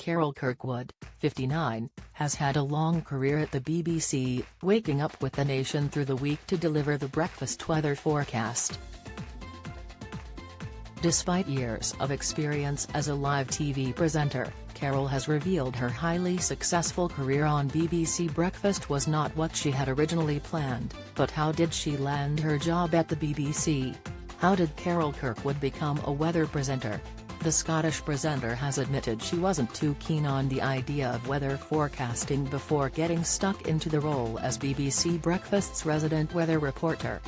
Carol Kirkwood, 59, has had a long career at the BBC, waking up with the nation through the week to deliver the breakfast weather forecast. Despite years of experience as a live TV presenter, Carol has revealed her highly successful career on BBC Breakfast was not what she had originally planned. But how did she land her job at the BBC? How did Carol Kirkwood become a weather presenter? The Scottish presenter has admitted she wasn't too keen on the idea of weather forecasting before getting stuck into the role as BBC Breakfast's resident weather reporter.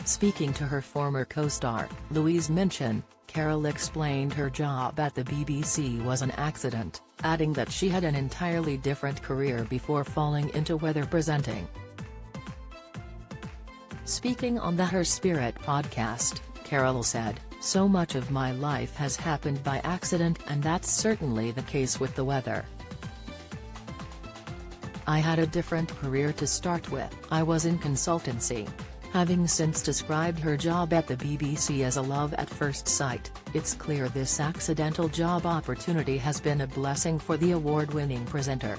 Speaking to her former co-star, Louise Minchin, Carol explained her job at the BBC was an accident, adding that she had an entirely different career before falling into weather presenting. Speaking on the Her Spirit podcast, Carol said, "So much of my life has happened by accident, and that's certainly the case with the weather. I had a different career to start with. I was in consultancy." Having since described her job at the BBC as a love at first sight, it's clear this accidental job opportunity has been a blessing for the award-winning presenter.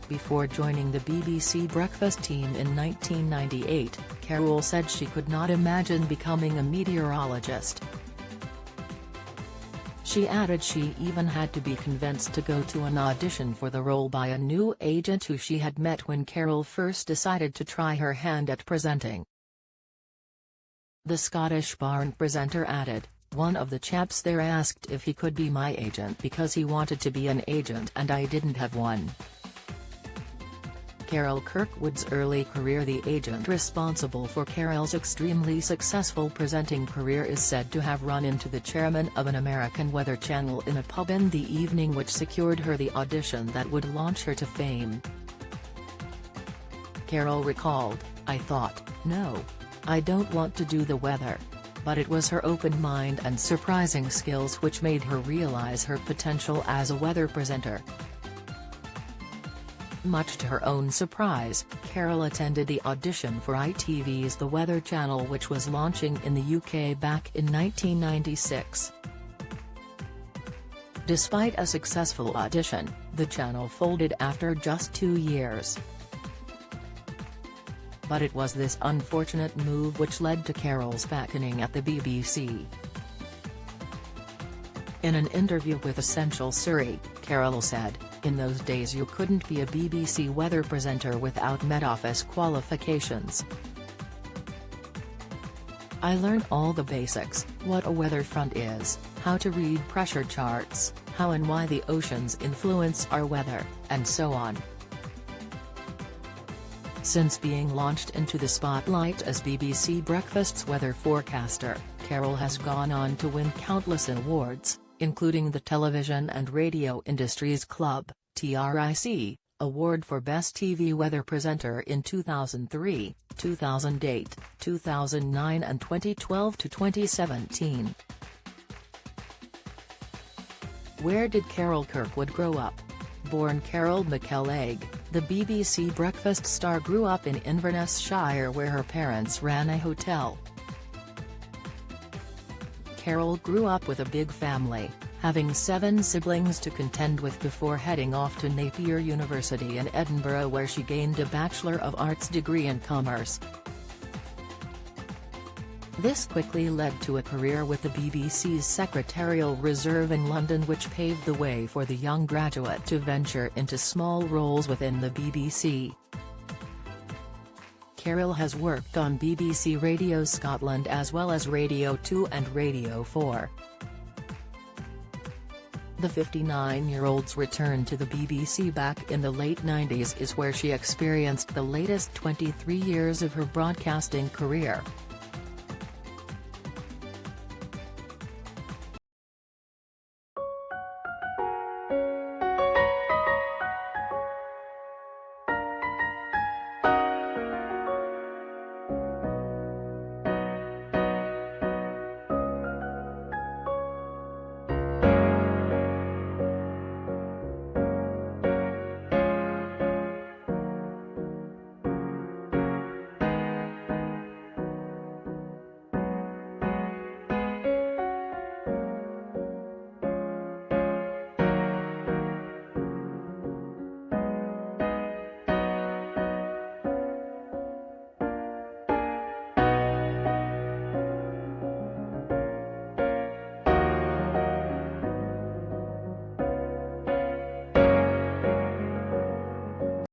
Before joining the BBC Breakfast team in 1998, Carol said she could not imagine becoming a meteorologist. She added she even had to be convinced to go to an audition for the role by a new agent who she had met when Carol first decided to try her hand at presenting. The Scottish Barn presenter added, "One of the chaps there asked if he could be my agent because he wanted to be an agent and I didn't have one." Carol Kirkwood's early career. The agent responsible for Carol's extremely successful presenting career is said to have run into the chairman of an American weather channel in a pub in the evening, which secured her the audition that would launch her to fame. Carol recalled, "I thought, no, I don't want to do the weather." But it was her open mind and surprising skills which made her realize her potential as a weather presenter. Much to her own surprise, Carol attended the audition for ITV's The Weather Channel, which was launching in the UK back in 1996. Despite a successful audition, the channel folded after just 2 years. But it was this unfortunate move which led to Carol's vacating at the BBC. In an interview with Essential Surrey, Carol said, "In those days you couldn't be a BBC weather presenter without Met Office qualifications. I learned all the basics, what a weather front is, how to read pressure charts, how and why the oceans influence our weather, and so on." Since being launched into the spotlight as BBC Breakfast's weather forecaster, Carol has gone on to win countless awards, including the Television and Radio Industries Club (TRIC) Award for Best TV Weather Presenter in 2003, 2008, 2009 and 2012 to 2017. Where did Carol Kirkwood grow up? Born Carol McElhaig, the BBC Breakfast star grew up in Inverness Shire, where her parents ran a hotel. Carol grew up with a big family, having 7 siblings to contend with before heading off to Napier University in Edinburgh, where she gained a Bachelor of Arts degree in Commerce. This quickly led to a career with the BBC's Secretarial Reserve in London, which paved the way for the young graduate to venture into small roles within the BBC. Carol has worked on BBC Radio Scotland as well as Radio 2 and Radio 4. The 59-year-old's return to the BBC back in the late 90s is where she experienced the latest 23 years of her broadcasting career.